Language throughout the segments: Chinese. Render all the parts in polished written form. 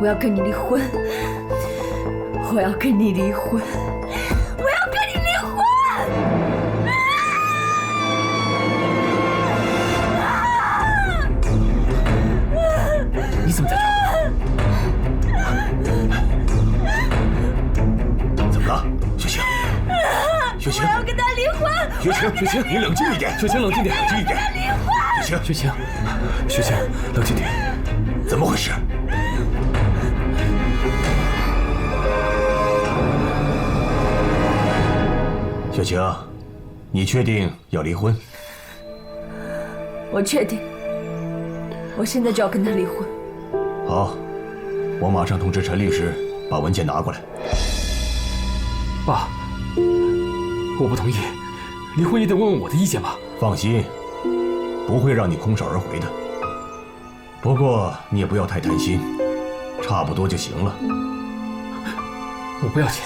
我要跟你离婚，我要跟你离婚，我要跟你离婚！你怎么在这儿？怎么了，雪晴？雪晴，我要跟他离婚！雪晴，雪晴，你冷静一点，雪晴，冷静点，冷静一点。离婚！雪晴，雪晴，雪晴，冷静点。怎么回事？雪晴，你确定要离婚？我确定，我现在就要跟他离婚。好，我马上通知陈律师把文件拿过来。爸，我不同意，离婚也得问问我的意见吧。放心，不会让你空手而回的。不过你也不要太贪心，差不多就行了。我不要钱，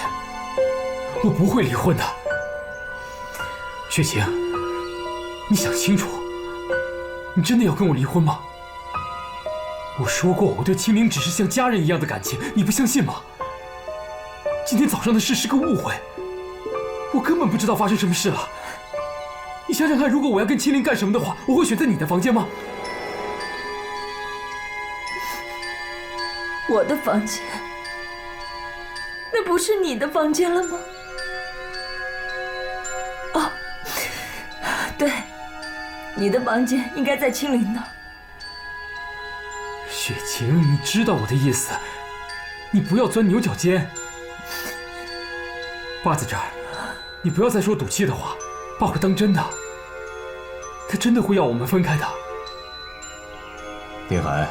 我不会离婚的。雪晴，你想清楚，你真的要跟我离婚吗？我说过，我对青灵只是像家人一样的感情，你不相信吗？今天早上的事是个误会，我根本不知道发生什么事了。你想想看，如果我要跟青灵干什么的话，我会选择你的房间吗？我的房间，那不是你的房间了吗？哦，对，你的房间应该在青灵那儿。雪晴，你知道我的意思，你不要钻牛角尖。爸在这儿，你不要再说赌气的话，爸会当真的。他真的会要我们分开的。丁海，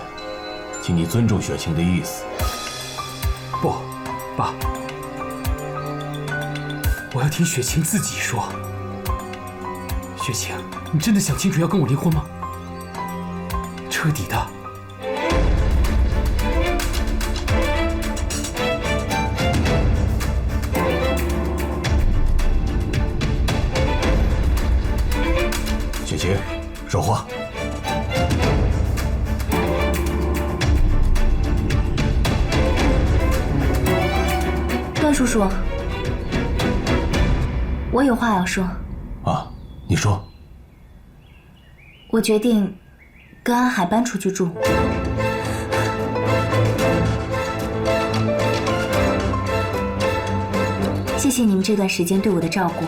请你尊重雪晴的意思。不，爸，我要听雪晴自己说。雪晴，你真的想清楚要跟我离婚吗？彻底的。雪晴，说话。段叔叔，我有话要说。啊，你说。我决定跟安海搬出去住。谢谢你们这段时间对我的照顾，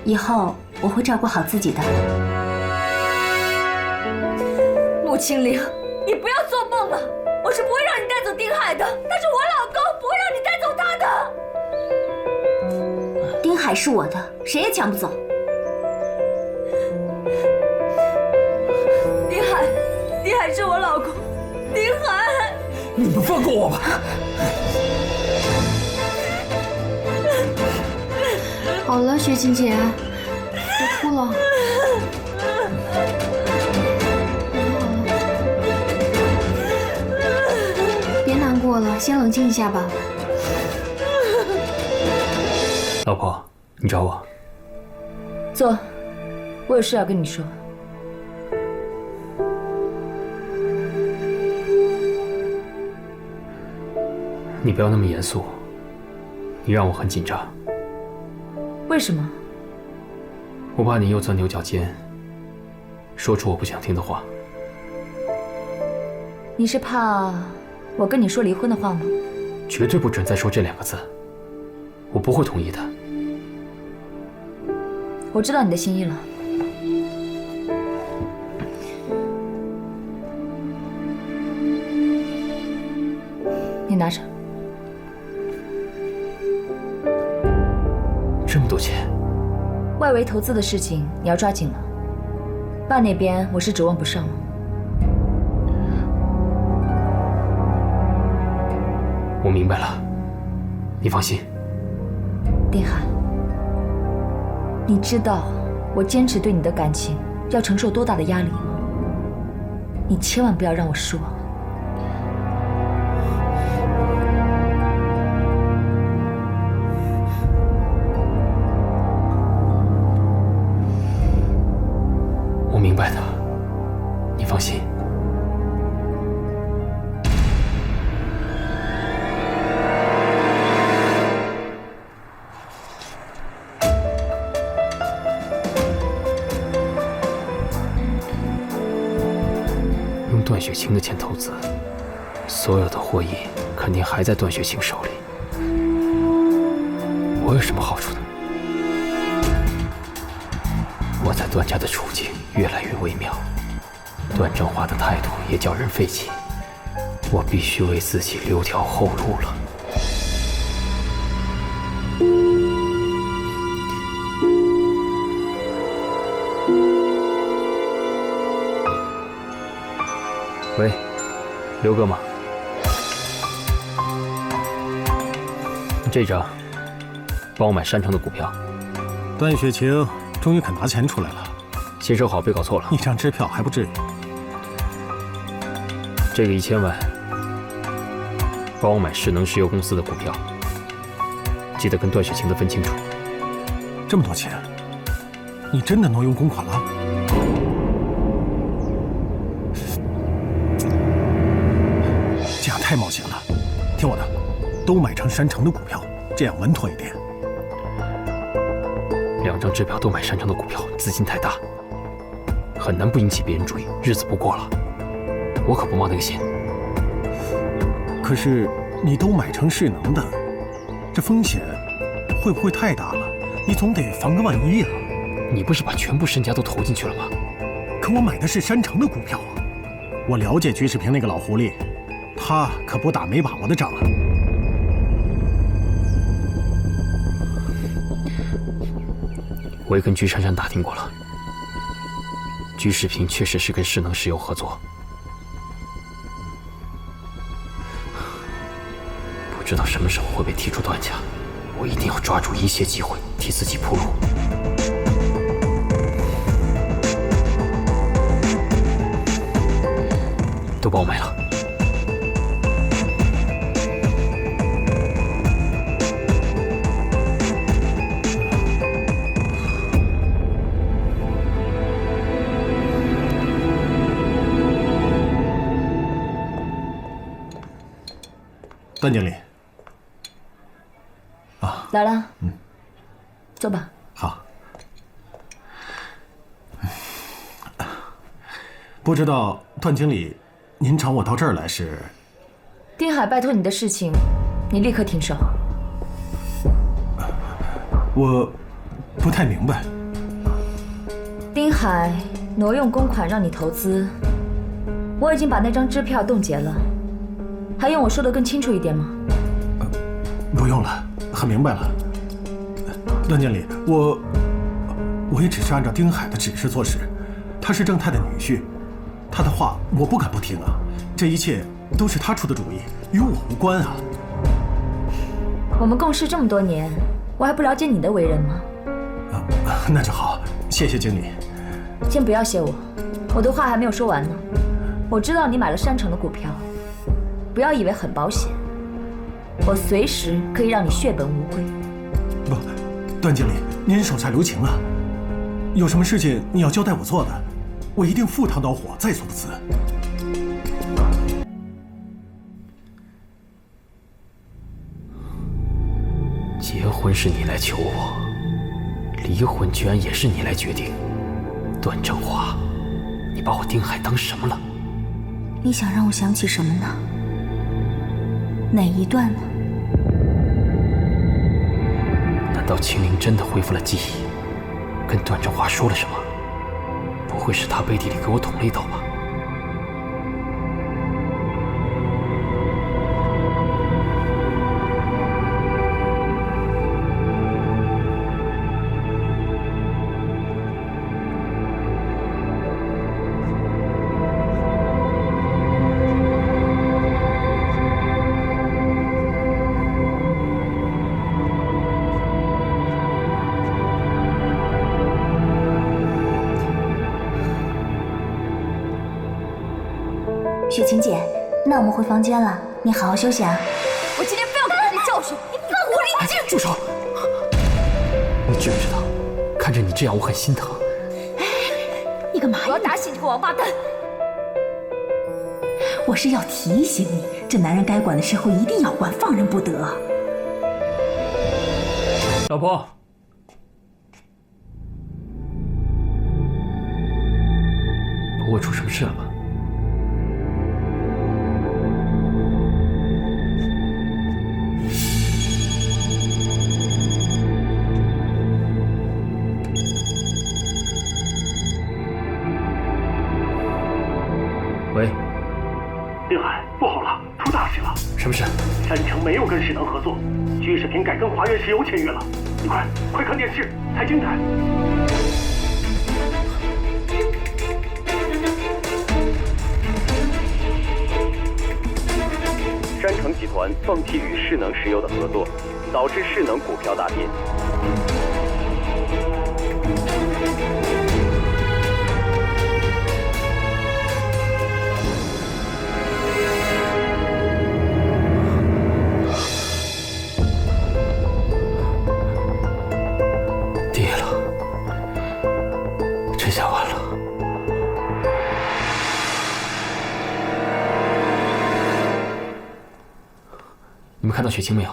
以后我会照顾好自己的。穆青灵，你不要做梦了，我是不会让你带走丁海的，他是我老公，不会让你带走他的。丁海是我的，谁也抢不走。丁海是我老公，丁海，你们放过我吧！好了，雪晴姐，别哭了。别难过了，先冷静一下吧。老婆，你找我？坐，我有事要跟你说。你不要那么严肃，你让我很紧张。为什么？我怕你又钻牛角尖，说出我不想听的话。你是怕我跟你说离婚的话吗？绝对不准再说这2个字，我不会同意的。我知道你的心意了。你拿着。这么多钱，外围投资的事情你要抓紧了。爸那边我是指望不上了。我明白了，你放心。丁海，你知道我坚持对你的感情要承受多大的压力吗？你千万不要让我失望。我明白的，你放心。雪晴的钱投资，所有的获益肯定还在段雪晴手里。我有什么好处呢？我在段家的处境越来越微妙，段正华的态度也叫人费解。我必须为自己留条后路了。喂，刘哥吗？这张，帮我买山城的股票。段雪晴终于肯拿钱出来了，先收好，别搞错了。一张支票还不至于。这个1000万，帮我买势能石油公司的股票，记得跟段雪晴的分清楚。这么多钱，你真的挪用公款了？这样太冒险了，听我的，都买成山城的股票，这样稳妥一点。2张支票都买山城的股票，资金太大，很难不引起别人注意，日子不过了。我可不冒那个险。可是你都买成势能的，这风险会不会太大了？你总得防个万一啊！你不是把全部身家都投进去了吗？可我买的是山城的股票啊！我了解居士平那个老狐狸，他可不打没把握的仗啊！我也跟居珊珊打听过了，居士平确实是跟势能石油合作。不知道什么时候会被踢出段家，我一定要抓住一切机会替自己铺路。都帮我买了。段经理，来了，坐吧。好。不知道段经理，您找我到这儿来是？丁海拜托你的事情，你立刻停手。我不太明白。丁海挪用公款让你投资，我已经把那张支票冻结了，还用我说的更清楚一点吗？不用了，很明白了。段经理，我也只是按照丁海的指示做事，他是郑太的女婿，他的话我不敢不听啊。这一切都是他出的主意，与我无关啊。我们共事这么多年，我还不了解你的为人吗？那就好，谢谢经理。先不要谢我，我的话还没有说完呢。我知道你买了山城的股票，不要以为很保险，我随时可以让你血本无归。不，段经理，您手下留情啊！有什么事情你要交代我做的，我一定赴汤蹈火，在所不辞。结婚是你来求我，离婚居然也是你来决定。段正华，你把我丁海当什么了？你想让我想起什么呢？哪一段呢？难道青灵真的恢复了记忆，跟段正华说了什么？不会是他背地里给我捅了一刀吧？雪晴姐，那我们回房间了，你好好休息啊。我今天非要给你教训！你放狐狸精！住手！你知不知道，看着你这样，我很心疼。你干嘛呀？我要打死你这个王八蛋！我是要提醒你，这男人该管的时候一定要管，放任不得。老婆，不会出什么事了吧？城没有跟世能合作，居士平改跟华源石油签约了。你快看电视，才精彩！山城集团放弃与世能石油的合作，导致世能股票大跌。跌了，这下完了。你们看到雪清没有？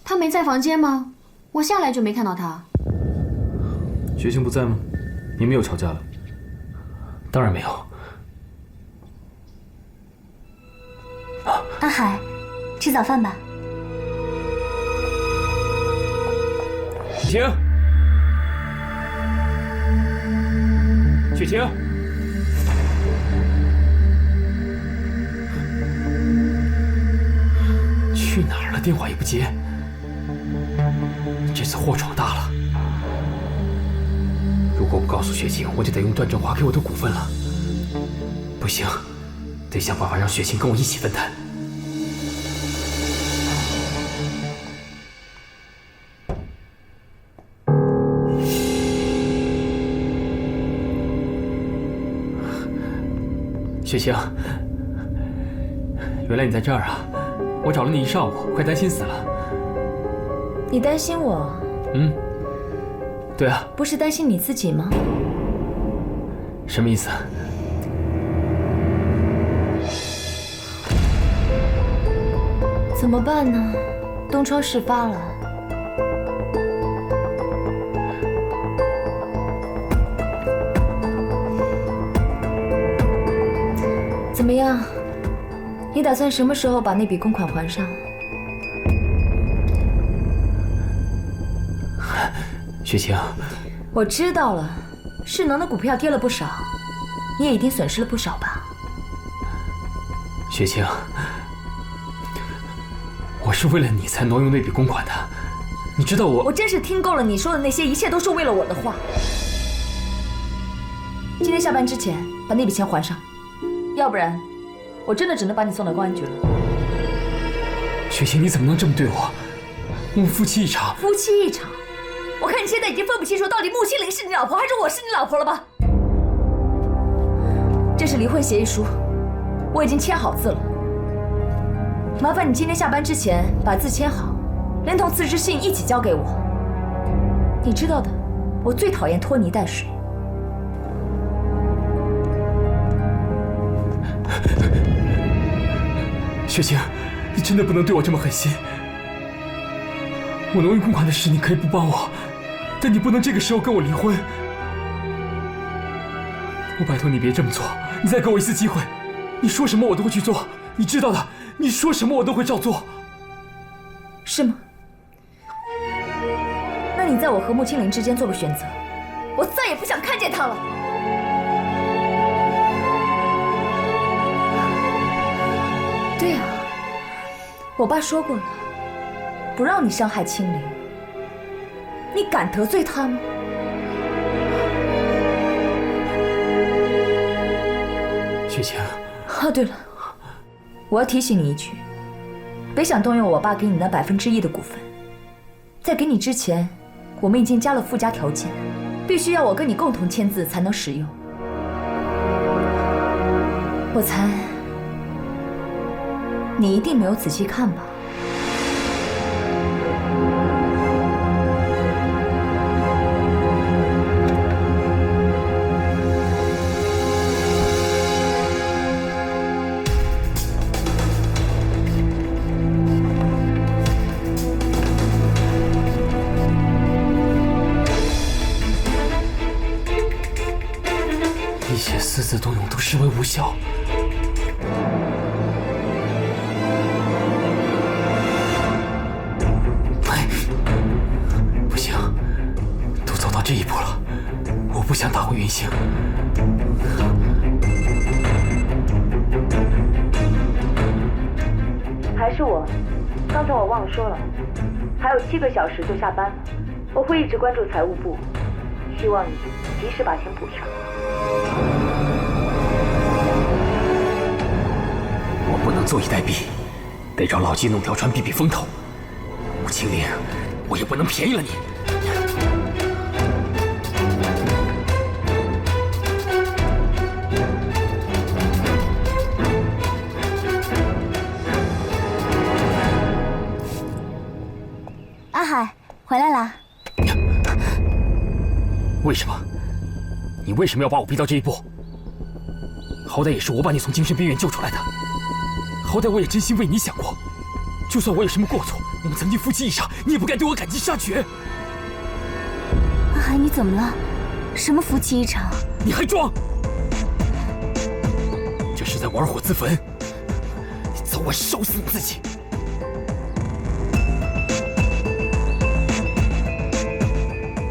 他没在房间吗？我下来就没看到他。雪清不在吗？你们又吵架了？当然没有。阿海，吃早饭吧。雪清，雪清，去哪儿了？电话也不接。这次祸闯大了。如果不告诉雪清，我就得用段振华给我的股份了。不行，得想办法让雪清跟我一起分担。雪清，原来你在这儿啊！我找了你一上午，快担心死了。你担心我？对啊。不是担心你自己吗？什么意思？怎么办呢？东窗事发了。怎么样？你打算什么时候把那笔公款还上？雪清，我知道了，世能的股票跌了不少，你也一定损失了不少吧？雪清，我是为了你才挪用那笔公款的，你知道我……我真是听够了你说的那些，一切都是为了我的话。今天下班之前把那笔钱还上，要不然我真的只能把你送到公安局了。雪清，你怎么能这么对我？我们夫妻一场。夫妻一场？我看你现在已经分不清楚到底穆青玲是你老婆还是我是你老婆了吧？这是离婚协议书，我已经签好字了。麻烦你今天下班之前把字签好，连同辞职信一起交给我。你知道的，我最讨厌拖泥带水。雪清，你真的不能对我这么狠心。我挪用公款的事你可以不帮我，但你不能这个时候跟我离婚。我拜托你别这么做，你再给我一次机会，你说什么我都会去做，你知道的，你说什么我都会照做。是吗？那你在我和穆青玲之间做个选择，我再也不想看见她了。对啊，我爸说过了，不让你伤害青玲。你敢得罪她吗？雪清。对了，我要提醒你一句，别想动用我爸给你那1%的股份。在给你之前，我们已经加了附加条件，必须要我跟你共同签字才能使用。我猜你一定没有仔细看吧？一切私自动用都视为无效。不行，都走到这一步了，我不想打回原形。还是我刚才我忘了说了，还有7个小时就下班了，我会一直关注财务部，希望你及时把钱补上。我不能坐以待毙，得找老纪弄条船避避风头。穆青灵，我也不能便宜了你。阿海，回来啦。为什么？你为什么要把我逼到这一步？好歹也是我把你从精神病院救出来的，好歹我也真心为你想过。就算我有什么过错，我们曾经夫妻一场，你也不该对我赶尽杀绝。阿海，你怎么了？什么夫妻一场？你还装？这是在玩火自焚，你早晚烧死你自己。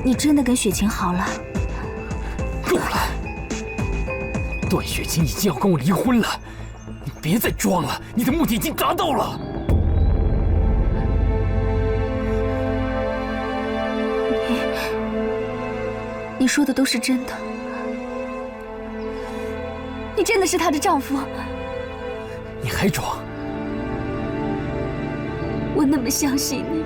你真的跟雪晴好了？够了！段雪晴已经要跟我离婚了，你别再装了，你的目的已经达到了。你说的都是真的？你真的是她的丈夫？你还装？我那么相信你，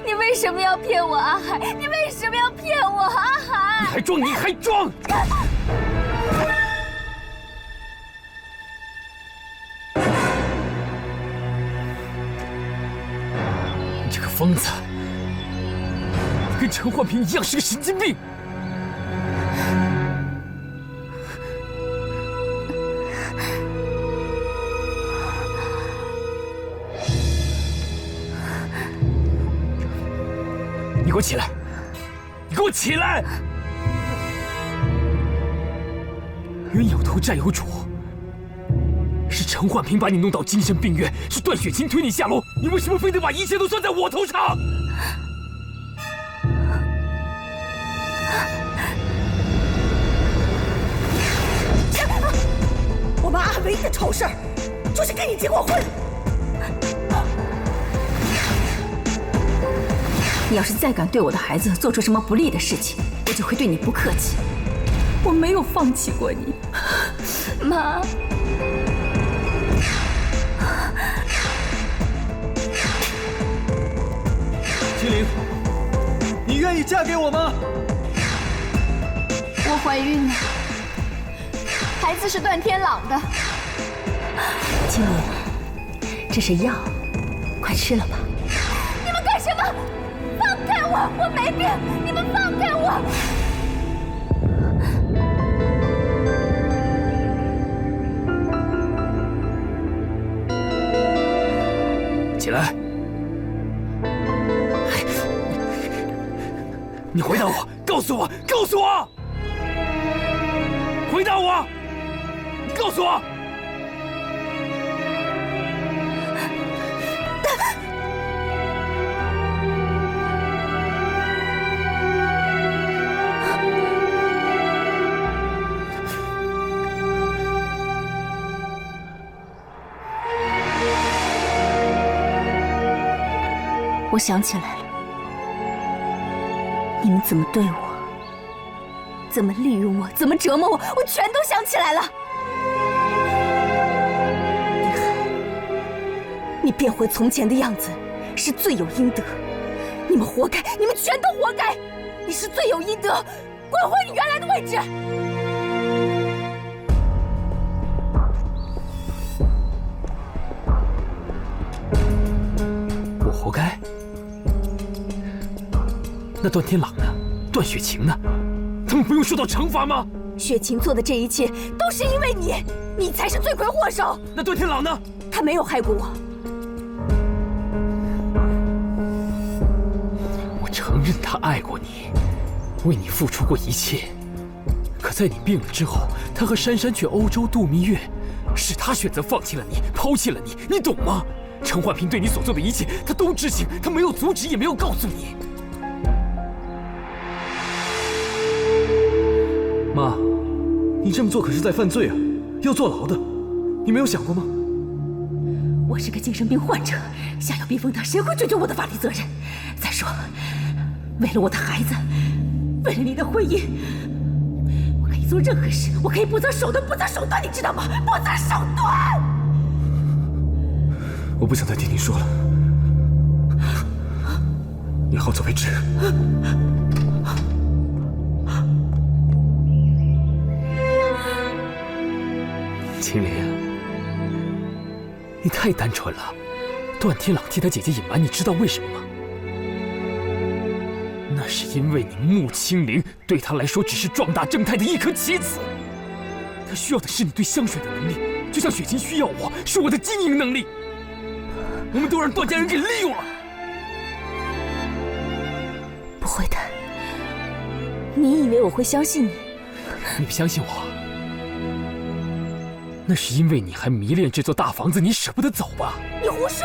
你为什么要骗我，阿海？你为什么要骗我，阿海？你还装？你还装？你这个疯子！你跟陈焕平一样是个神经病！你给我起来！你给我起来！冤有头债有主，是陈焕平把你弄到精神病院，是段雪晴推你下楼，你为什么非得把一切都算在我头上？我们阿海唯一的丑事儿，就是跟你结过婚。你要是再敢对我的孩子做出什么不利的事情，我就会对你不客气。我没有放弃过你，妈。青灵，你愿意嫁给我吗？我怀孕了，孩子是段天朗的。青灵，这是药，快吃了吧。你们干什么？放开我！我没病！你们放开我！起来！你回答我，告诉我，告诉我！回答我！你告诉我！我想起来了，你们怎么对我，怎么利用我，怎么折磨我，我全都想起来了。林海，你变回从前的样子，是罪有应得。你们活该，你们全都活该。你是罪有应得，滚回你原来的位置。我活该？那段天朗呢？段雪晴呢？他们不用受到惩罚吗？雪晴做的这一切都是因为你，你才是罪魁祸首。那段天朗呢？他没有害过我。我承认他爱过你，为你付出过一切。可在你病了之后，他和珊珊去欧洲度蜜月，是他选择放弃了你，抛弃了你，你懂吗？陈焕平对你所做的一切，他都知情，他没有阻止，也没有告诉你。妈，你这么做可是在犯罪啊，要坐牢的，你没有想过吗？我是个精神病患者，下药避风塘，谁会追究我的法律责任？再说，为了我的孩子，为了你的婚姻，我可以做任何事，我可以不择手段，不择手段，你知道吗？不择手段！我不想再听你说了，你好自为之。青灵，你太单纯了。段天朗替他姐姐隐瞒，你知道为什么吗？那是因为你穆青灵对他来说只是壮大正太的一颗棋子，他需要的是你对香水的能力，就像雪琴需要我是我的经营能力。我们都让段家人给利用了。不会的，你以为我会相信你？你不相信我？那是因为你还迷恋这座大房子，你舍不得走吧？你胡说！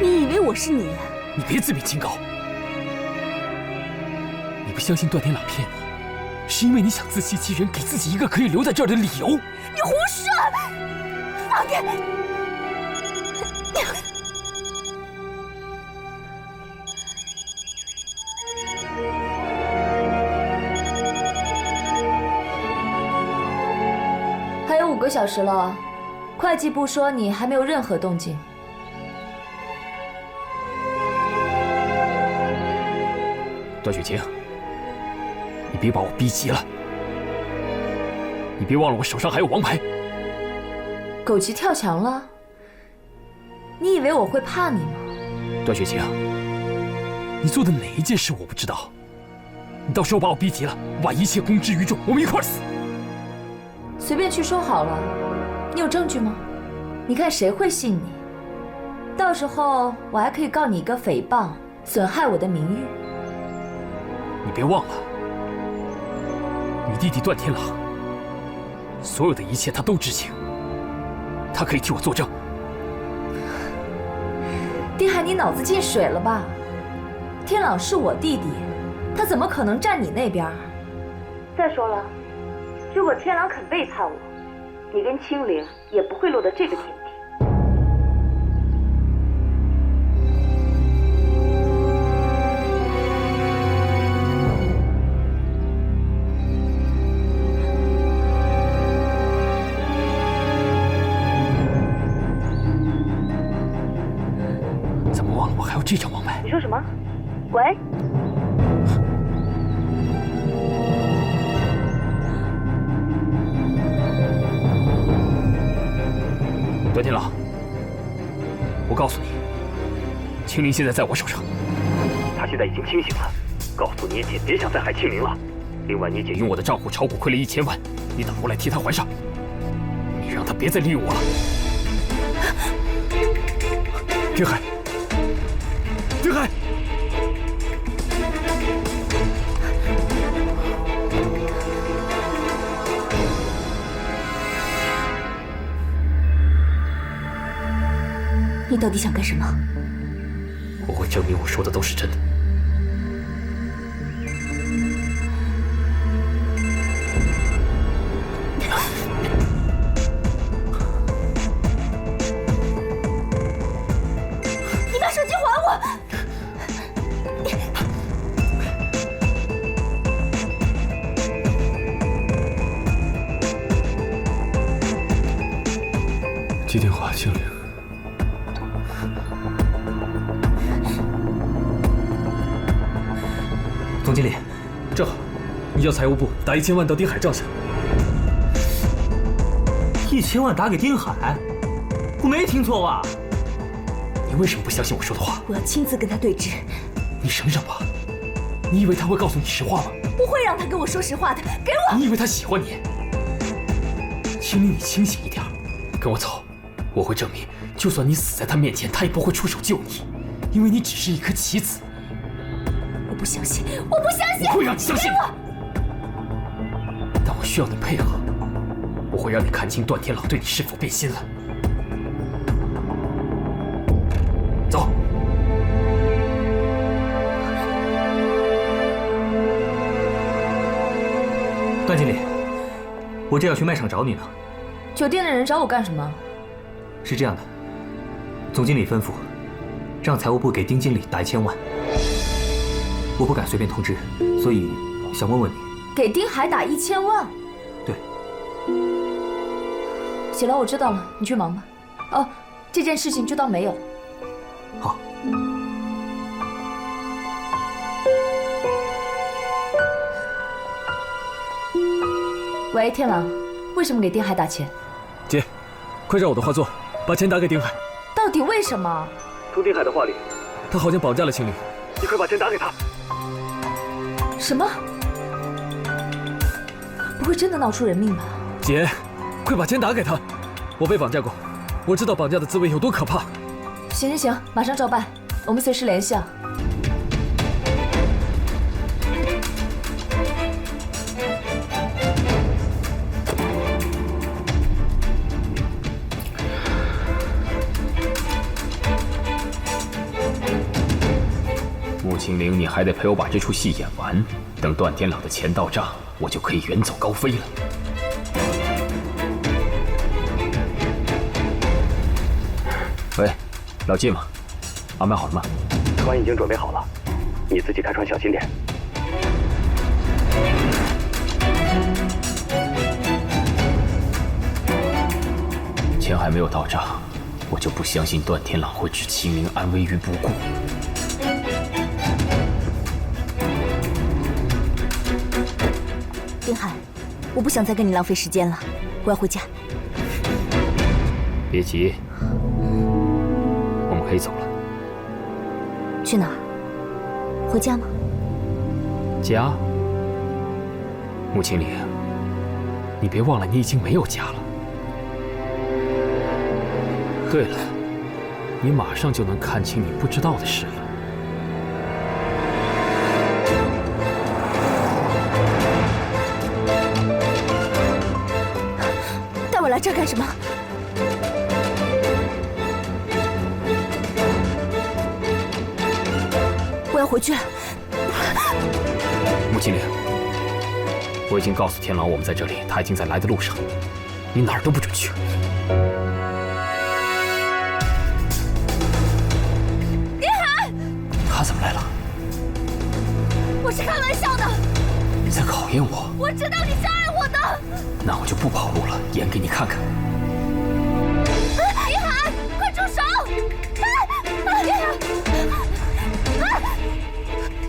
你以为我是你？你别自比清高。你不相信段天朗骗你，是因为你想自欺欺人，给自己一个可以留在这儿的理由。你胡说！放开！还有5个小时了，会计部说你还没有任何动静。段雪晴，你别把我逼急了。你别忘了我手上还有王牌。枸杞跳墙了？你以为我会怕你吗？段雪晴，你做的哪一件事我不知道？你到时候把我逼急了，我把一切公之于众，我们一块儿死。随便去说好了，你有证据吗？你看谁会信你？到时候我还可以告你一个诽谤，损害我的名誉。你别忘了，你弟弟段天朗，所有的一切他都知情，他可以替我作证。丁海，你脑子进水了吧？天朗是我弟弟，他怎么可能站你那边？再说了，如果天朗肯背叛我，你跟青灵也不会落得这个田地。怎么忘了我还有这张王牌？你说什么？喂？段天朗，我告诉你，青灵现在在我手上，他现在已经清醒了。告诉你姐别想再害青灵了。另外，你姐用我的账户炒股亏了1000万，你等我来替她还上。你让她别再利用我了。丁海，丁海。你到底想干什么？我会证明我说的都是真的。你把手机还我！接电话，青灵。总经理，正好，你叫财务部打1000万到丁海账下。1000万打给丁海？我没听错吧？你为什么不相信我说的话？我要亲自跟他对质。你省省吧，你以为他会告诉你实话吗？不会让他跟我说实话的，给我！你以为他喜欢你？青灵，你清醒一点，跟我走，我会证明，就算你死在他面前，他也不会出手救你，因为你只是一颗棋子。我不相信，我不相信！我会让你相信。但我需要你配合，我会让你看清段天朗对你是否变心了。走。段经理，我正要去卖场找你呢。酒店的人找我干什么？是这样的，总经理吩咐，让财务部给丁经理打1000万。我不敢随便通知，所以想问问你，给丁海打1000万？对。行了，我知道了，你去忙吧。哦，这件事情就当没有。好。喂，天狼，为什么给丁海打钱？姐，快照我的话做，把钱打给丁海。到底为什么？从丁海的话里，他好像绑架了青灵，你快把钱打给他。什么？不会真的闹出人命吧？姐，快把钱打给他！我被绑架过，我知道绑架的滋味有多可怕。行，马上照办，我们随时联系啊。穆青灵，你还得陪我把这出戏演完。等段天朗的钱到账，我就可以远走高飞了。喂，老季吗？安排好了吗？船已经准备好了，你自己开船小心点。钱还没有到账，我就不相信段天朗会置青灵安危于不顾。丁海，我不想再跟你浪费时间了，我要回家。别急，我们可以走了。去哪儿？回家吗？家？穆青灵，你别忘了，你已经没有家了。对了，你马上就能看清你不知道的事了。带我来这儿干什么？我要回去了。穆青灵，我已经告诉天狼我们在这里，他已经在来的路上，你哪儿都不准去。他怎么来了？我是开玩笑的。你在考验我？我知道你是爱我的。那我就不跑路了，演给你看看。丁海，快住手！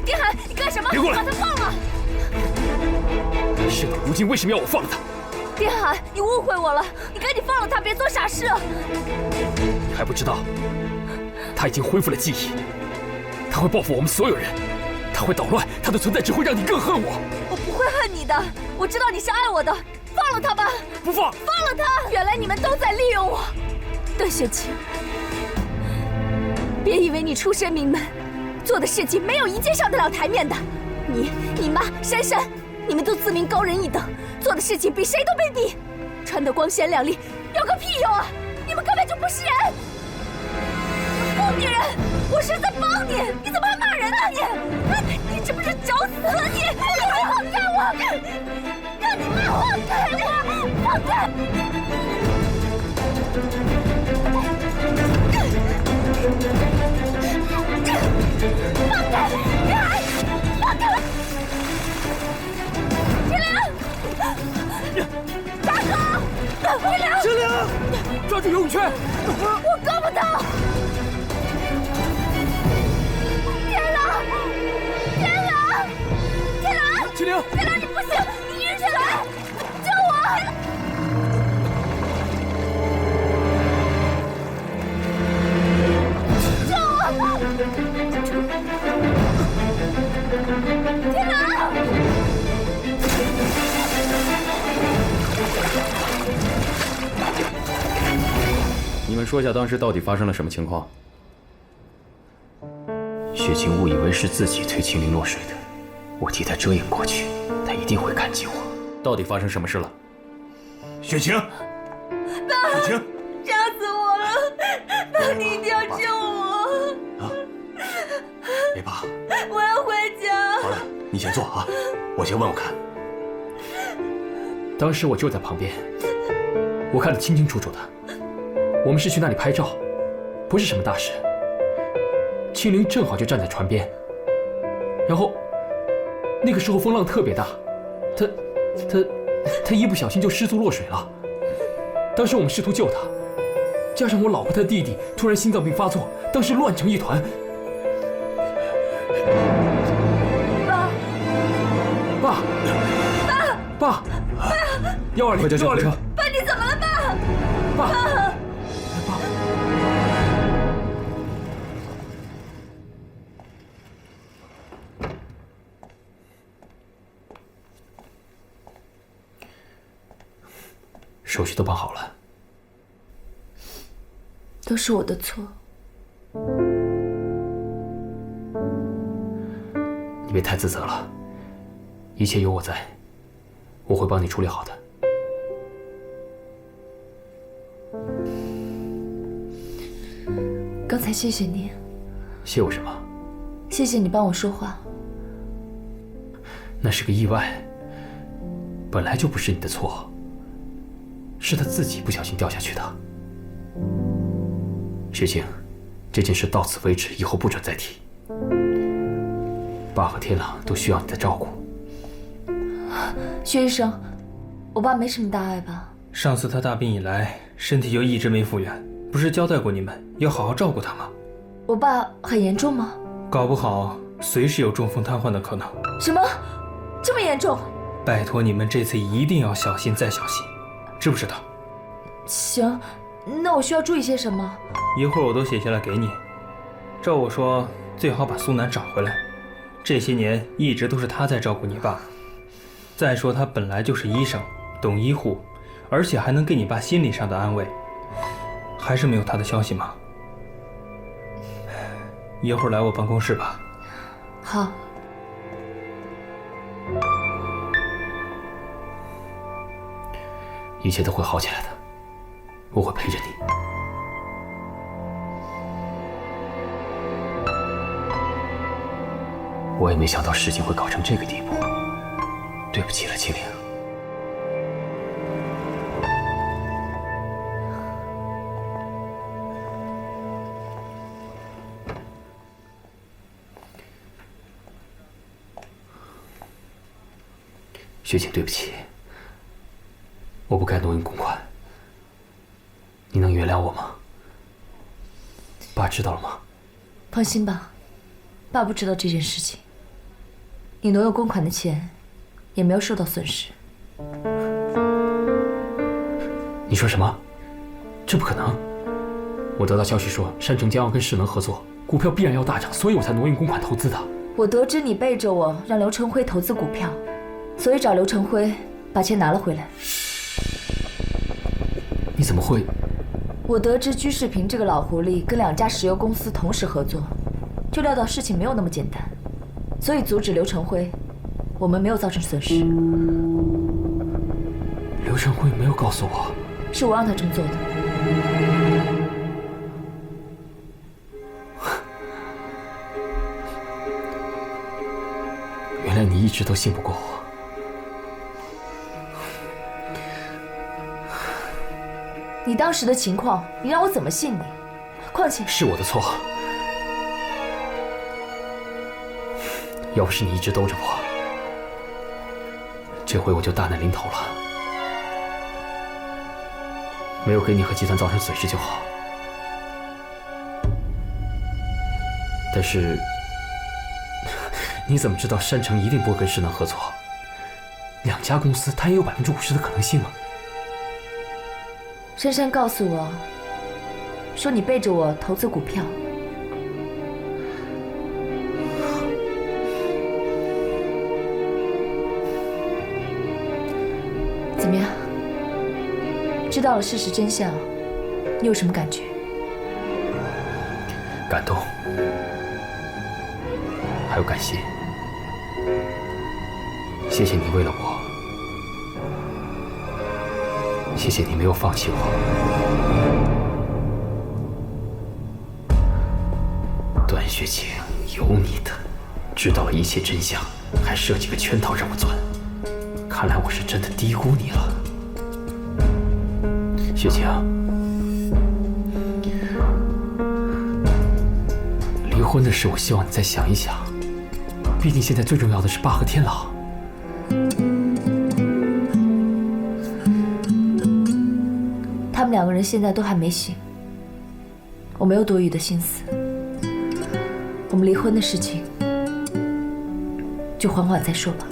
丁海，你干什么？别过来！把他放了！事到如今，为什么要我放了他？丁海，你误会我了，你赶紧放了他，别做傻事。你还不知道，他已经恢复了记忆。他会报复我们所有人，他会捣乱，他的存在只会让你更恨我。我不会恨你的，我知道你是爱我的，放了他吧。不放！放了他！原来你们都在利用我，段雪晴。别以为你出身名门，做的事情没有一件上得了台面的。你妈、珊珊，你们都自命高人一等，做的事情比谁都卑鄙，穿得光鲜亮丽，有个屁用啊！你们根本就不是人！疯女人！我是在帮你，你怎么还骂人呢？你这不是找死了你！放开我！让你妈放开我！放开！放开！放开！青灵！大哥！青灵！青灵，抓住游泳圈！我够不到！青灵，天狼，你不行，你晕下来！救我！救我！天狼！你们说一下当时到底发生了什么情况？雪晴误以为是自己推青灵落水的。我替他遮掩过去，他一定会感激我。到底发生什么事了？雪晴，爸，雪晴，杀死我了！爸，你一定要救我！啊，别怕，我要回家。好了，你先坐啊，我先问问看。当时我就在旁边，我看得清清楚楚的。我们是去那里拍照，不是什么大事。青灵正好就站在船边，然后那个时候风浪特别大，他一不小心就失足落水了。当时我们试图救他，加上我老婆她弟弟突然心脏病发作，当时乱成一团。爸，120，快叫救护车！爸，你怎么了，爸？爸，手续都办好了，都是我的错。你别太自责了，一切有我在，我会帮你处理好的。刚才谢谢你，谢我什么？谢谢你帮我说话。那是个意外，本来就不是你的错，是他自己不小心掉下去的。雪晴，这件事到此为止，以后不准再提。爸和天朗都需要你的照顾。薛医生，我爸没什么大碍吧？上次他大病以来，身体就一直没复原，不是交代过你们要好好照顾他吗？我爸很严重吗？搞不好随时有中风瘫痪的可能。什么？这么严重？拜托你们这次一定要小心再小心，知不知道？行，那我需要注意些什么？一会儿我都写下来给你。照我说，最好把苏南找回来。这些年一直都是他在照顾你爸。再说他本来就是医生，懂医护，而且还能给你爸心理上的安慰。还是没有他的消息吗？一会儿来我办公室吧。好。一切都会好起来的，我会陪着你。我也没想到事情会搞成这个地步，对不起了，青灵。雪晴，对不起，我不该挪用公款，你能原谅我吗？爸知道了吗？放心吧，爸不知道这件事情。你挪用公款的钱，也没有受到损失。你说什么？这不可能！我得到消息说，山城将要跟势能合作，股票必然要大涨，所以我才挪用公款投资的。我得知你背着我让刘成辉投资股票，所以找刘成辉把钱拿了回来。你怎么会？我得知居士平这个老狐狸跟2家石油公司同时合作，就料到事情没有那么简单，所以阻止刘成辉，我们没有造成损失。刘成辉没有告诉我，是我让他这么做的。原来你一直都信不过我。你当时的情况，你让我怎么信你？况且是我的错，要不是你一直兜着我，这回我就大难临头了。没有给你和集团造成损失就好。但是，你怎么知道山城一定不会跟势能合作？2家公司，它也有50%的可能性啊。珊珊告诉我，说你背着我投资股票。怎么样？知道了事实真相，你有什么感觉？感动，还有感谢。谢谢你为了我。谢谢你没有放弃我，段雪晴，有你的，知道了一切真相，还设计个圈套让我钻，看来我是真的低估你了，雪晴。婚的事，我希望你再想一想。毕竟现在最重要的是爸和天狼。他们2个人现在都还没醒，我没有多余的心思。我们离婚的事情，就缓缓再说吧。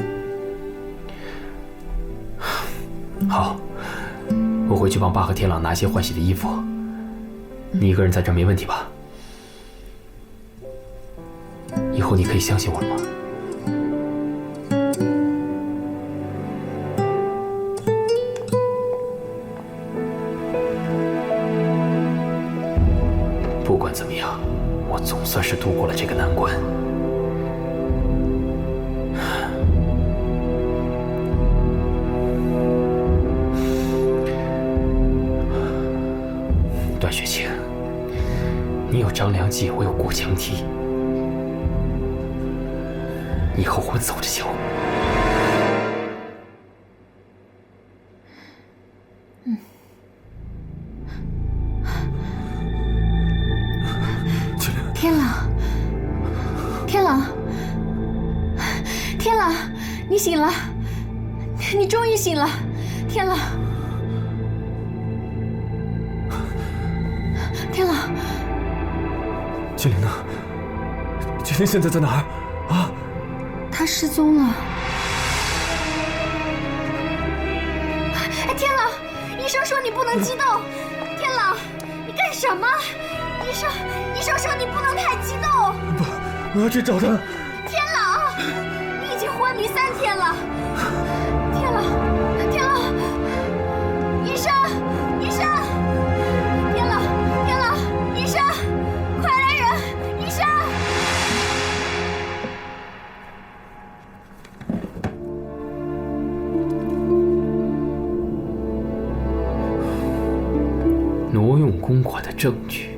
好，我回去帮爸和天狼拿些换洗的衣服。你一个人在这儿没问题吧？以后你可以相信我了吗？不管怎么样，我总算是度过了这个难关。段雪晴，你有张良计，我有过墙梯，以后我走着瞧。天狼，天狼，天狼，你醒了，你终于醒了，天狼，天狼，金灵呢？金灵现在在哪儿？啊？他失踪了。哎，天狼，医生说你不能激动。天狼，你干什么？医生说你不能太激动。不，我要去找他。天狼，你已经昏迷3天了。天狼，天狼，医生，医生，天狼，天狼，医生，快来人，医生。挪用公款的证据。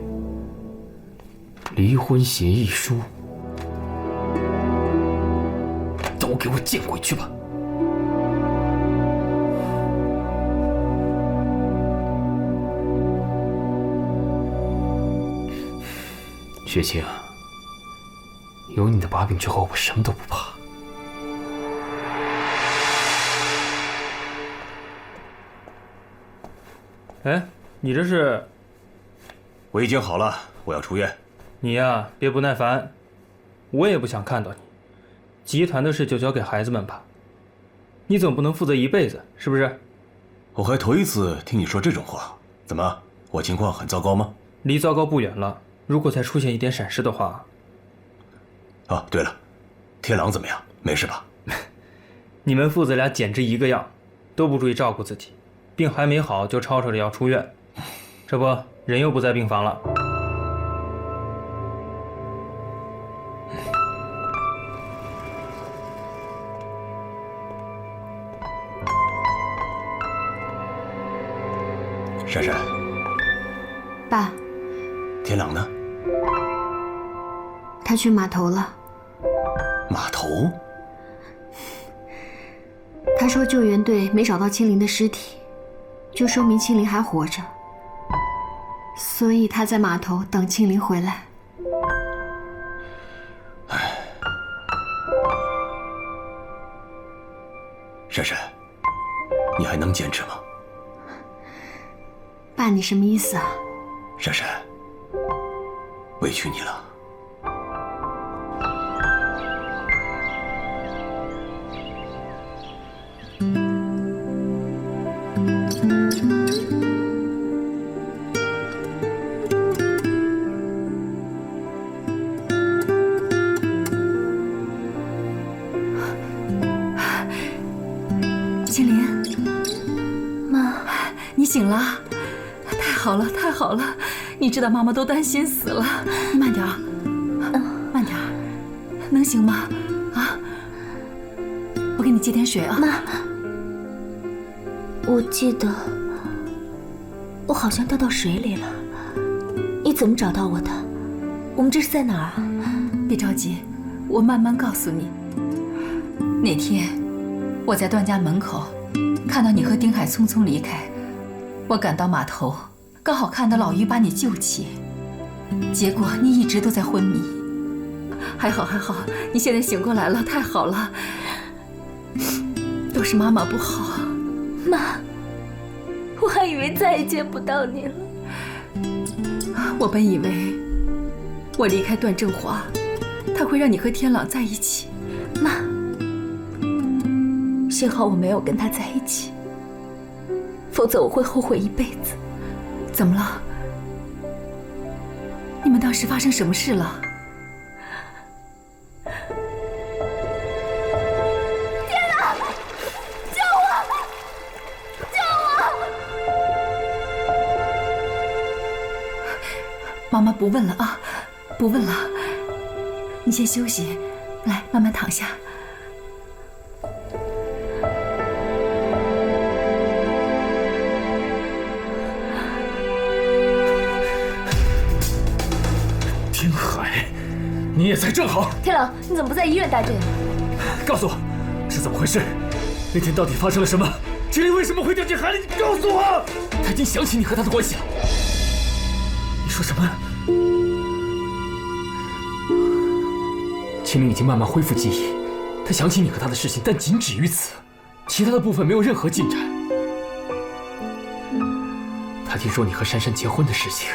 离婚协议书，都给我见鬼去吧！雪晴，有你的把柄之后，我什么都不怕。哎，你这是？我已经好了，我要出院。你呀，别不耐烦，我也不想看到你。集团的事就交给孩子们吧，你总不能负责一辈子，是不是？我还头一次听你说这种话，怎么，我情况很糟糕吗？离糟糕不远了，如果再出现一点闪失的话……啊，对了，天狼怎么样？没事吧？你们父子俩简直一个样，都不注意照顾自己，病还没好就吵吵着要出院，这不人又不在病房了。珊珊，爸，天狼呢？他去码头了。码头？他说救援队没找到青灵的尸体，就说明青灵还活着，所以他在码头等青灵回来。唉，珊珊，你还能坚持吗？爸，你什么意思啊？珊珊，委屈你了。青灵，妈，你醒了。太好了，太好了！你知道妈妈都担心死了。你慢点儿，慢点儿，能行吗？啊，我给你接点水啊。妈，我记得我好像掉到水里了。你怎么找到我的？我们这是在哪儿啊？别着急，我慢慢告诉你。那天我在段家门口看到你和丁海匆匆离开，我赶到码头。刚好看到老于把你救起，结果你一直都在昏迷，还好还好，你现在醒过来了，太好了。都是妈妈不好。妈，我还以为再也见不到你了。我本以为我离开段正华，他会让你和天朗在一起。妈，幸好我没有跟他在一起，否则我会后悔一辈子。怎么了？你们当时发生什么事了？天朗，救我！救我！妈妈不问了啊，不问了。你先休息，来，慢慢躺下。丁海，你也在正好。天朗，你怎么不在医院待着呀？告诉我，是怎么回事？那天到底发生了什么？秦林为什么会掉进海里？你告诉我！他已经想起你和他的关系了。你说什么？秦林已经慢慢恢复记忆，他想起你和他的事情，但仅止于此，其他的部分没有任何进展。他听说你和珊珊结婚的事情，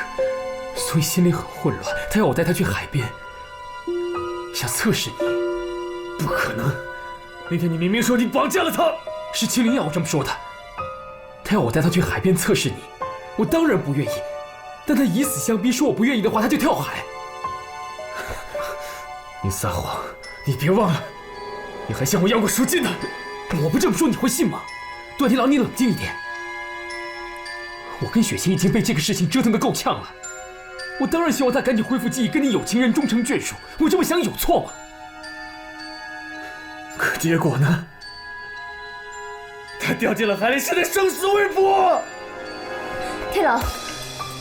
所以心里很混乱。他要我带他去海边，想测试你。不可能！那天你明明说你绑架了他，是秦林要我这么说的。他要我带他去海边测试你，我当然不愿意。但他以死相逼，说我不愿意的话，他就跳海。你撒谎！你别忘了，你还向我要过赎金呢。我不这么说，你会信吗？段天狼，你冷静一点。我跟雪晴已经被这个事情折腾得够呛了，我当然希望他赶紧恢复记忆，跟你有情人终成眷属。我这么想有错吗？可结果呢？他掉进了海里，现在生死未卜。天狼，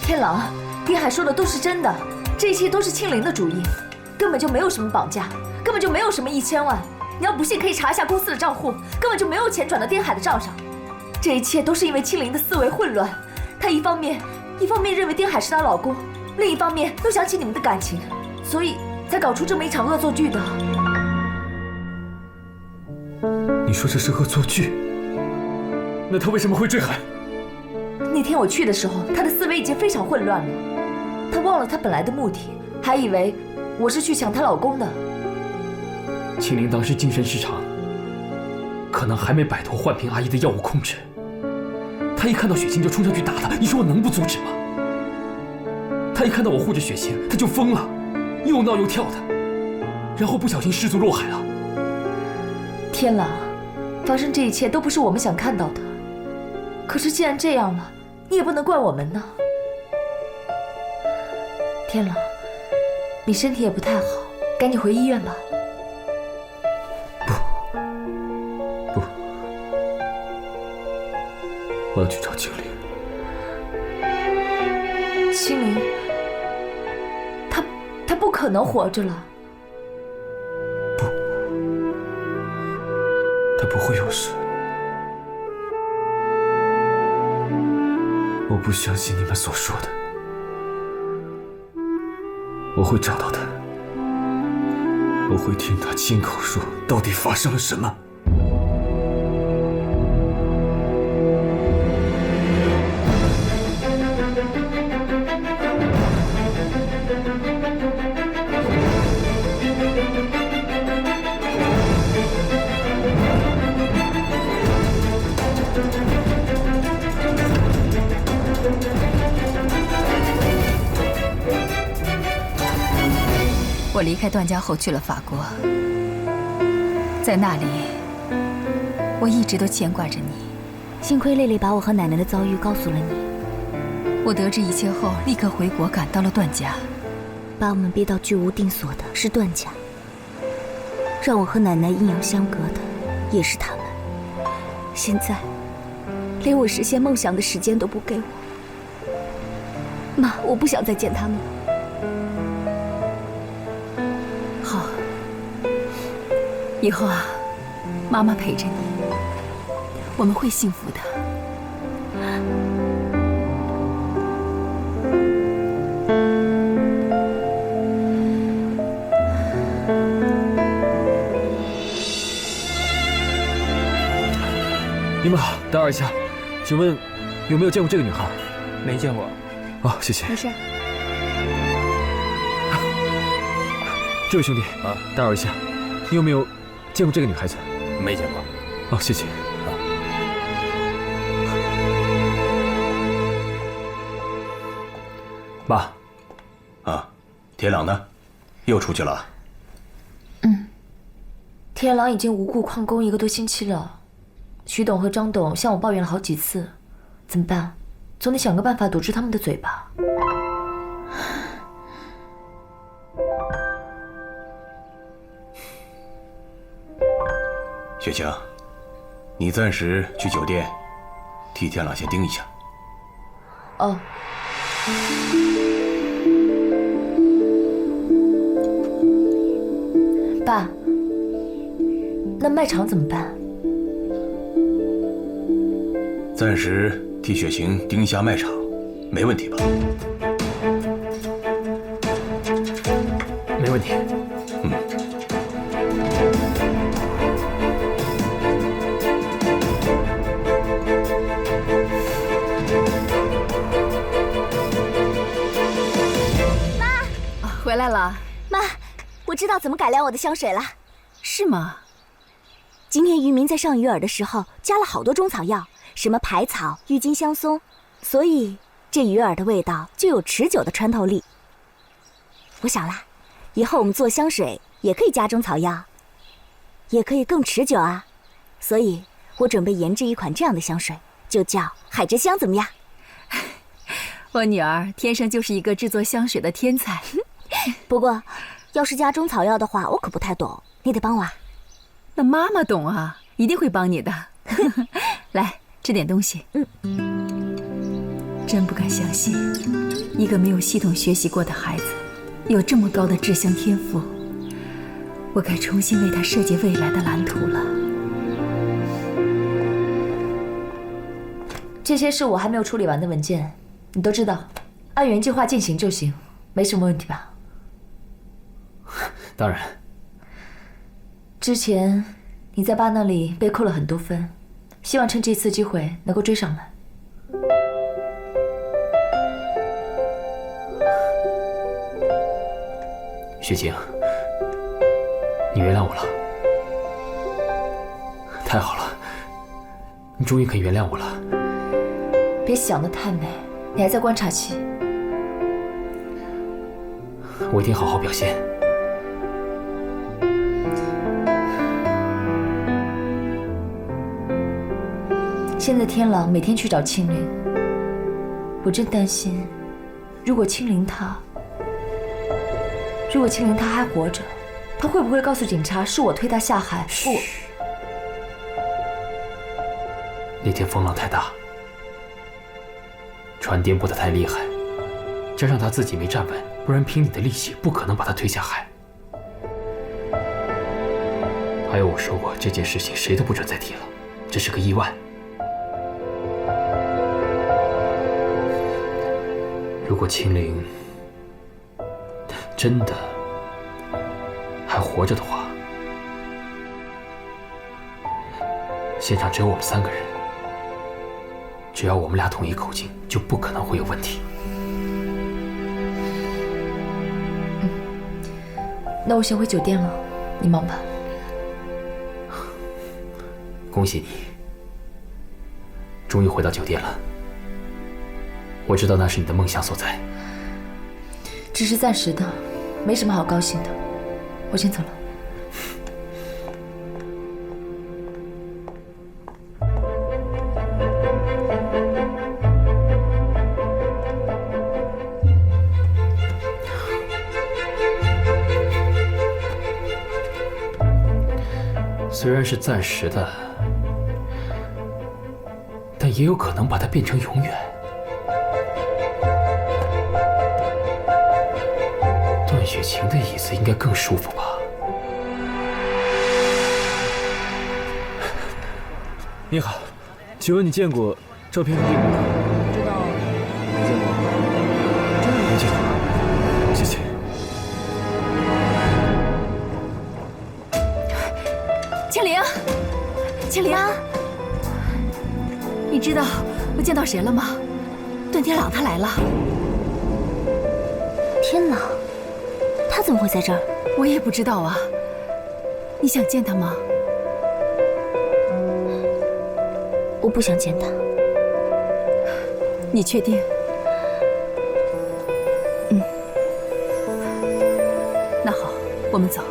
天狼，丁海说的都是真的，这一切都是青灵的主意，根本就没有什么绑架，根本就没有什么1000万。你要不信，可以查一下公司的账户，根本就没有钱转到丁海的账上。这一切都是因为青灵的思维混乱，他一方面认为丁海是她老公，另一方面又想起你们的感情，所以才搞出这么一场恶作剧的。你说这是恶作剧？那他为什么会坠海？那天我去的时候，他的思维已经非常混乱了，他忘了他本来的目的，还以为我是去抢她老公的。青灵当时精神失常，可能还没摆脱幻萍阿姨的药物控制。他一看到雪晴就冲上去打他，你说我能不阻止吗？他一看到我护着雪晴，他就疯了，又闹又跳的，然后不小心失足落海了。天狼，发生这一切都不是我们想看到的。可是既然这样了，你也不能怪我们呢。天狼，你身体也不太好，赶紧回医院吧。不，我要去找青灵。青灵，他不可能活着了。他不会有事。我不相信你们所说的。我会找到他，我会听他亲口说到底发生了什么。我离开段家后去了法国，在那里，我一直都牵挂着你。幸亏丽丽把我和奶奶的遭遇告诉了你。我得知一切后，立刻回国赶到了段家。把我们逼到居无定所的是段家，让我和奶奶阴阳相隔的也是他们。现在，连我实现梦想的时间都不给我。妈，我不想再见他们了。好，以后啊，妈妈陪着你，我们会幸福的。你们好，打扰一下，请问有没有见过这个女孩？没见过。哦，谢谢。没事。这位兄弟啊，打扰一下，你有没有见过这个女孩子？没见过。哦，谢谢。爸，啊，天朗呢？又出去了？天狼已经无故旷工1个多星期了，徐董和张董向我抱怨了好几次，怎么办？总得想个办法堵住他们的嘴吧。雪晴，你暂时去酒店，替天朗先盯一下。哦。爸，那卖场怎么办？暂时替雪晴盯一下卖场，没问题吧？没问题。回来了，妈，我知道怎么改良我的香水了。是吗？今天渔民在上鱼饵的时候加了好多中草药，什么排草、郁金香松，所以这鱼饵的味道就有持久的穿透力。我想啦，以后我们做香水也可以加中草药，也可以更持久啊。所以我准备研制一款这样的香水，就叫海之香，怎么样？我女儿天生就是一个制作香水的天才。不过，要是加中草药的话，我可不太懂，你得帮我啊。那妈妈懂啊，一定会帮你的。来，吃点东西。真不敢相信，一个没有系统学习过的孩子，有这么高的志向天赋。我该重新为他设计未来的蓝图了。这些是我还没有处理完的文件，你都知道，按原计划进行就行，没什么问题吧？当然。之前你在爸那里被扣了很多分，希望趁这次机会能够追上来。雪晴，你原谅我了。太好了，你终于肯原谅我了。别想得太美，你还在观察期。我一定好好表现。现在天狼每天去找青灵，我真担心，如果青灵他还活着，他会不会告诉警察是我推他下海？不，那天风浪太大，船颠簸得太厉害，加上他自己没站稳，不然凭你的力气不可能把他推下海。还有我说过，这件事情谁都不准再提了，这是个意外。如果青灵真的还活着的话，现场只有我们3个人，只要我们俩统一口径，就不可能会有问题。那我先回酒店了，你忙吧。恭喜你，终于回到酒店了。我知道那是你的梦想所在，只是暂时的，没什么好高兴的。我先走了。虽然是暂时的，但也有可能把它变成永远。段雪晴的椅子应该更舒服吧？你好，请问你见过照片上这个女孩？知道，没见过。没见过，谢谢。青灵，青灵，你知道我见到谁了吗？段天朗他来了。天朗，他怎么会在这儿？我也不知道啊。你想见他吗？我不想见他。你确定？嗯。那好，我们走。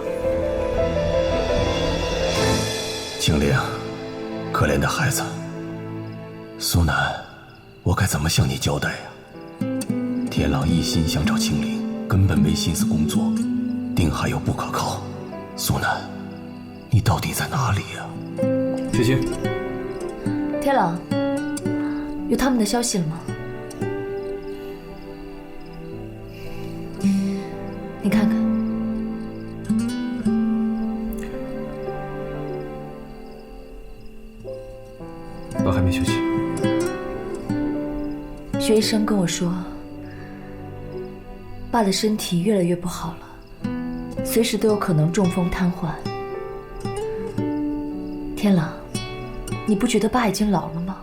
青灵，可怜的孩子。苏南，我该怎么向你交代呀？天朗一心想找青灵，根本没心思工作，定海又不可靠。苏南，你到底在哪里呀？雪清，天朗，有他们的消息了吗？你看看。爸还没休息。薛医生跟我说，爸的身体越来越不好了，随时都有可能中风瘫痪。天朗，你不觉得爸已经老了吗？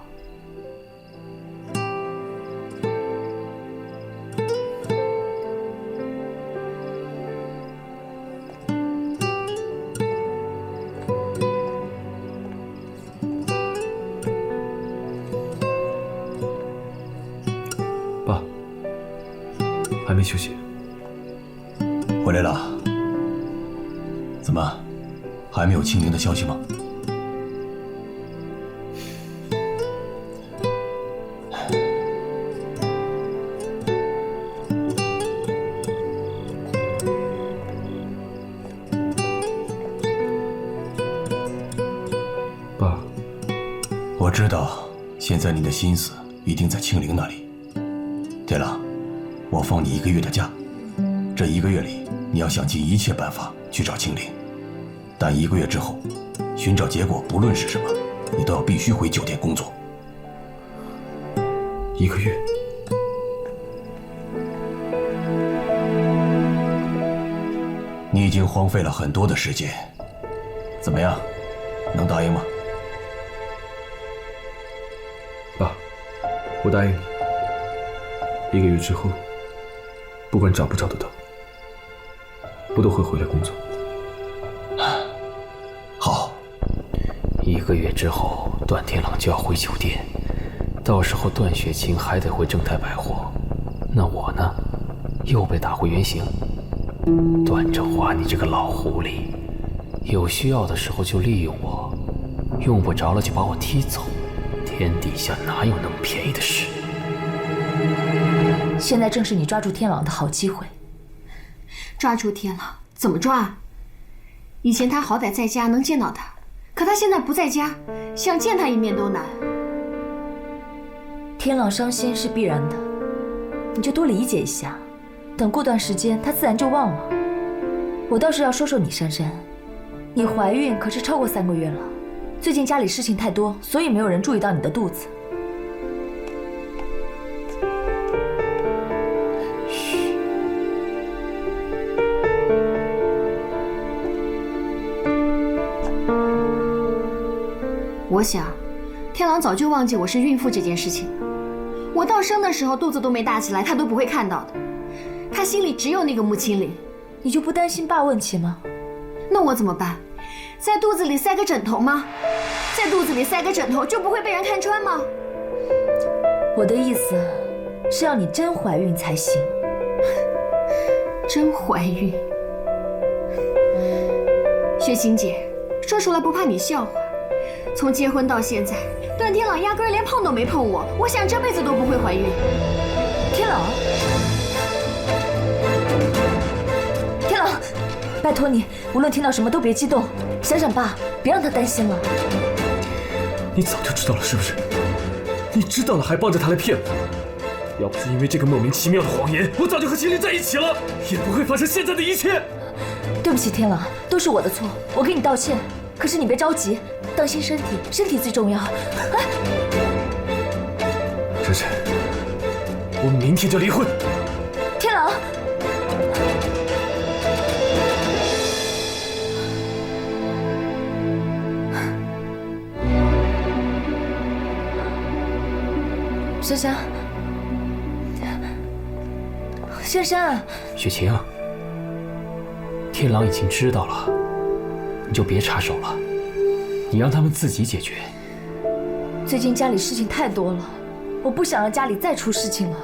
爸，还没休息。回来了。怎么，还没有青灵的消息吗？爸，我知道，现在你的心思一定在青灵那里。天朗，我放你1个月的假，这1个月里，你要想尽一切办法去找青灵。但1个月之后，寻找结果不论是什么，你都要必须回酒店工作。1个月？你已经荒废了很多的时间，怎么样，能答应吗？爸，我答应你，1个月之后，不管找不找得到，我都会回来工作。好。1个月之后，段天朗就要回酒店，到时候段雪晴还得回正泰百货，那我呢，又被打回原形。段正华，你这个老狐狸，有需要的时候就利用我，用不着了就把我踢走，天底下哪有那么便宜的事？现在正是你抓住天朗的好机会。抓住天朗怎么抓？以前他好歹在家能见到他，可他现在不在家，想见他一面都难。天朗伤心是必然的，你就多理解一下，等过段时间他自然就忘了。我倒是要说说你珊珊，你怀孕可是超过3个月了，最近家里事情太多，所以没有人注意到你的肚子。我想，天朗早就忘记我是孕妇这件事情了。我到生的时候肚子都没大起来，他都不会看到的。他心里只有那个穆青灵。你就不担心爸问起吗？那我怎么办？在肚子里塞个枕头吗？在肚子里塞个枕头就不会被人看穿吗？我的意思是要你真怀孕才行。真怀孕？雪晴姐，说出来不怕你笑话。从结婚到现在，段天朗压根儿连碰都没碰我，我想这辈子都不会怀孕。天朗，天朗，拜托你，无论听到什么都别激动，想想爸，别让他担心了。你早就知道了是不是？你知道了还帮着他来骗我？要不是因为这个莫名其妙的谎言，我早就和秦林在一起了，也不会发生现在的一切。对不起，天朗，都是我的错，我给你道歉。可是你别着急，当心身体，身体最重要。珊珊，我们明天就离婚。天朗，珊珊，珊珊，雪晴，天狼已经知道了，你就别插手了，你让他们自己解决。最近家里事情太多了，我不想让家里再出事情了。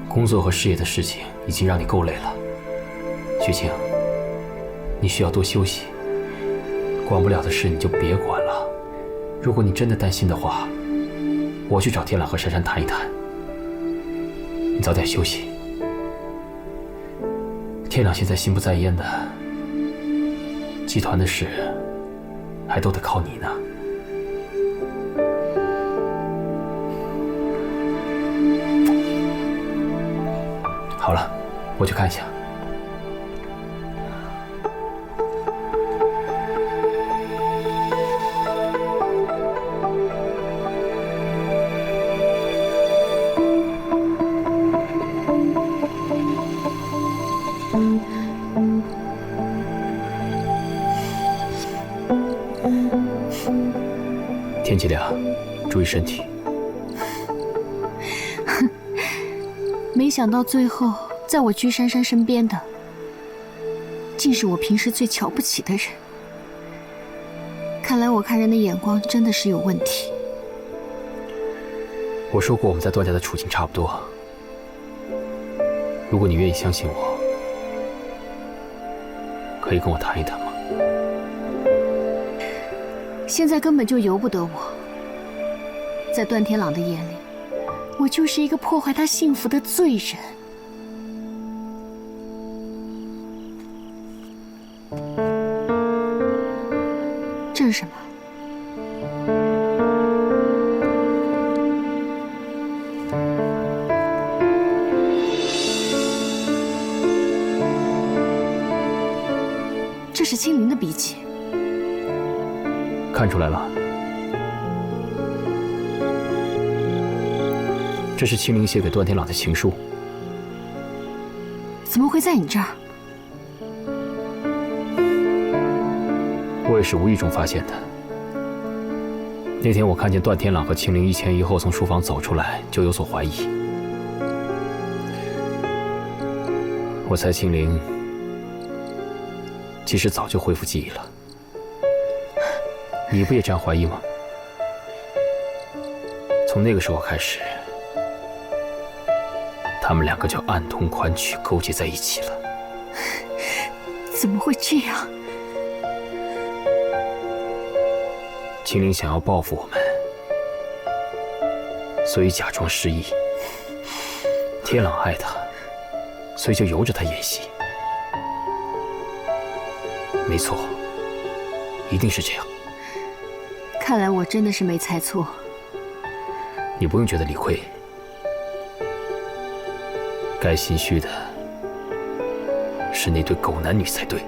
工作和事业的事情已经让你够累了，雪晴，你需要多休息。管不了的事你就别管了。如果你真的担心的话，我去找天朗和珊珊谈一谈。你早点休息。天朗现在心不在焉的，集团的事还都得靠你呢。好了，我去看一下。天气凉，注意身体。没想到最后，在我居珊珊身边的，竟是我平时最瞧不起的人。看来我看人的眼光真的是有问题。我说过我们在段家的处境差不多，如果你愿意相信我，可以跟我谈一谈吗？现在根本就由不得我。在段天朗的眼里，我就是一个破坏他幸福的罪人。这是什么？这是青灵的笔记。看出来了，这是青灵写给段天朗的情书。怎么会在你这儿？我也是无意中发现的。那天我看见段天朗和青灵一前一后从书房走出来，就有所怀疑。我猜青灵其实早就恢复记忆了。你不也这样怀疑吗？从那个时候开始，他们两个就暗通款曲，勾结在一起了。怎么会这样？青灵想要报复我们，所以假装失忆。天朗爱他，所以就由着他演戏。没错，一定是这样。看来我真的是没猜错。你不用觉得理亏，该心虚的是那对狗男女才对。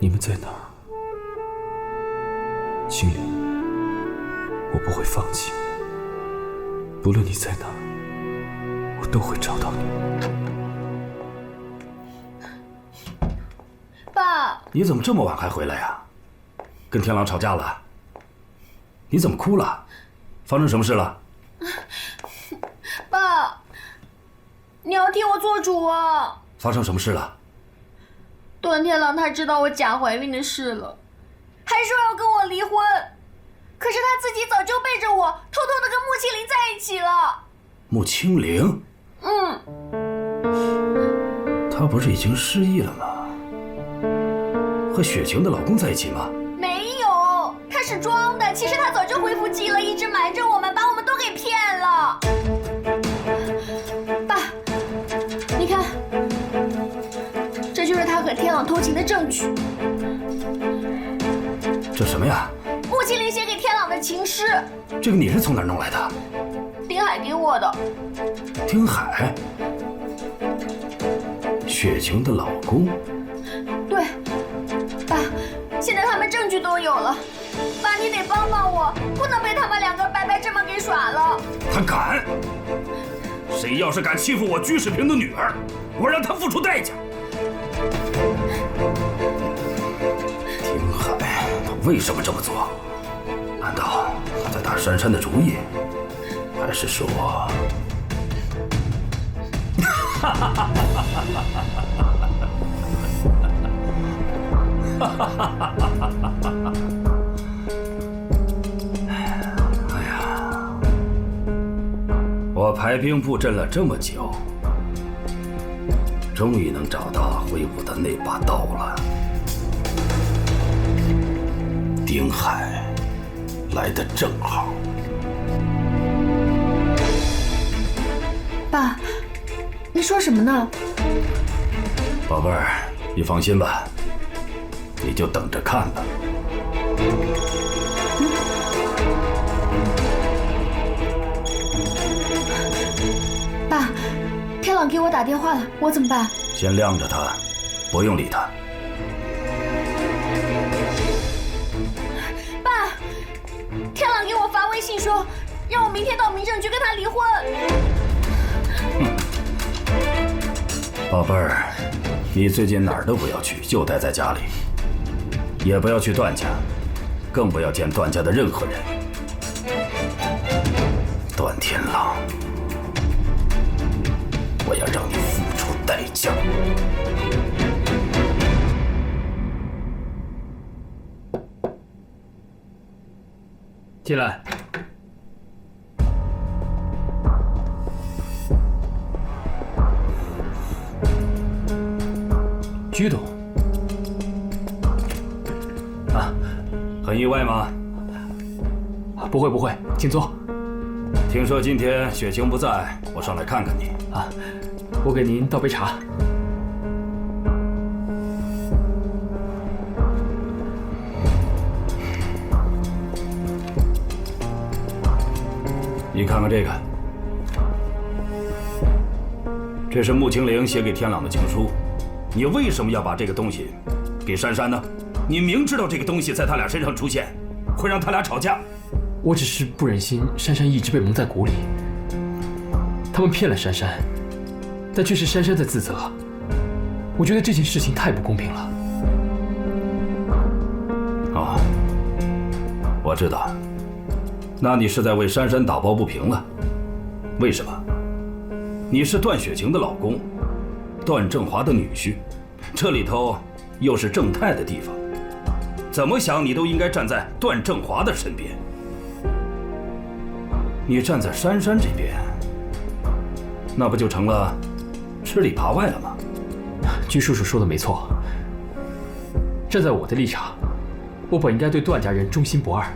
你们在哪儿？青灵，我不会放弃。不论你在哪儿，我都会找到你。爸，你怎么这么晚还回来呀？跟天狼吵架了？你怎么哭了？发生什么事了？爸，你要替我做主啊！发生什么事了？段天狼他知道我假怀孕的事了，还说要跟我离婚，可是他自己早就背着我偷偷的跟穆青灵在一起了。穆青灵？她不是已经失忆了吗？和雪晴的老公在一起吗？没有，他是装的，其实他早就恢复记忆了，一直瞒着我们，把我们都给骗了。爸，你看，这就是他和天朗偷情的证据。这什么呀？穆青灵写给天情诗。这个你是从哪儿弄来的？丁海给我的。丁海，雪晴的老公。对，爸，现在他们证据都有了，爸你得帮帮我，不能被他们两个白白这么给耍了。他敢！谁要是敢欺负我居士平的女儿，我让他付出代价。丁海，他为什么这么做？难道他在打珊珊的主意，还是说？哎呀，我排兵布阵了这么久，终于能找到挥舞的那把刀了。丁海来得正好。爸，你说什么呢？宝贝儿，你放心吧，你就等着看吧。爸，天朗给我打电话了，我怎么办？先晾着他，不用理他。爸，天朗给我发微信说，让我明天到民政局跟他离婚。宝贝儿，你最近哪儿都不要去，就待在家里，也不要去段家，更不要见段家的任何人。段天朗，我要让你付出代价。进来。居董，很意外吗？不会不会，请坐。听说今天雪晴不在，我上来看看你。我给您倒杯茶。你看看这个，这是穆青玲写给天朗的情书。你为什么要把这个东西给珊珊呢？你明知道这个东西在他俩身上出现，会让他俩吵架。我只是不忍心珊珊一直被蒙在鼓里。他们骗了珊珊，但却是珊珊在自责。我觉得这件事情太不公平了。哦，我知道。那你是在为珊珊打抱不平了？为什么？你是段雪晴的老公，段正华的女婿，这里头又是正太的地方，怎么想你都应该站在段正华的身边。你站在珊珊这边，那不就成了吃里扒外了吗？居叔叔说的没错，站在我的立场，我本应该对段家人忠心不二，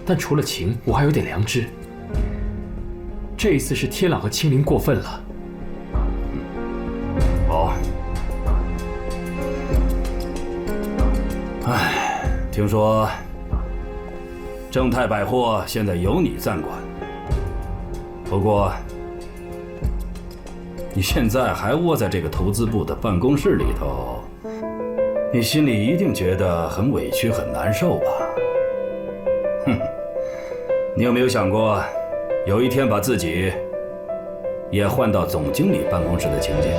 但除了情，我还有点良知。这一次是天朗和青灵过分了。好。哎，听说正泰百货现在由你暂管，不过你现在还窝在这个投资部的办公室里头，你心里一定觉得很委屈、很难受吧？哼，你有没有想过，有一天把自己也换到总经理办公室的情景？